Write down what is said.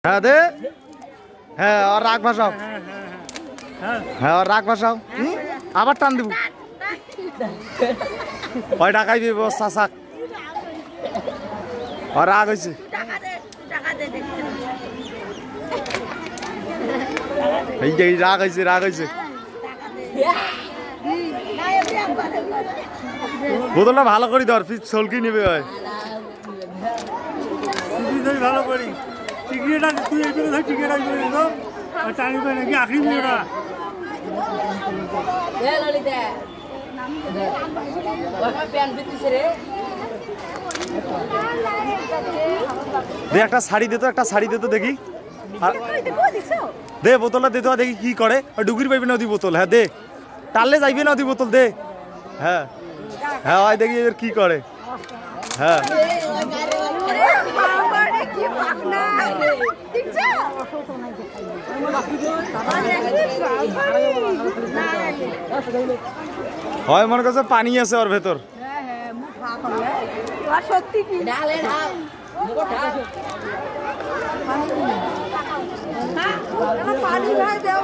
হ্যাঁ দে, হ্যাঁ আর রাগ ভাসাও, হ্যাঁ আর রাগ ভাসাও, আবার টান দিব, কয় টাকাই দিব চাচাক, আর রাগ হয়েছে, এই যে রাগ হয়েছে, রাগ হয়েছে, বোতলটা ভালো করে ধর, ফির সলকি নেবে হয় ভালো করি টিকিটটা তুই এই টিকিট টানিবে নাকি আখরি মিনিটা দে একটা শাড়ি দে তো, একটা শাড়ি দে তো দেখি, দে বোতলটা দে তো দেখি কি করে, ডুগুরি পাইবে না ওদি বোতল, হ্যাঁ দে টানলে যাইবে না ওদি বোতল দে, হ্যাঁ হ্যাঁ ওই দেখি এবার কি করে, হ্যাঁ হয় মনে করছে পানি আছে ওর ভেতর, সত্যি কি পানি ভাই দেও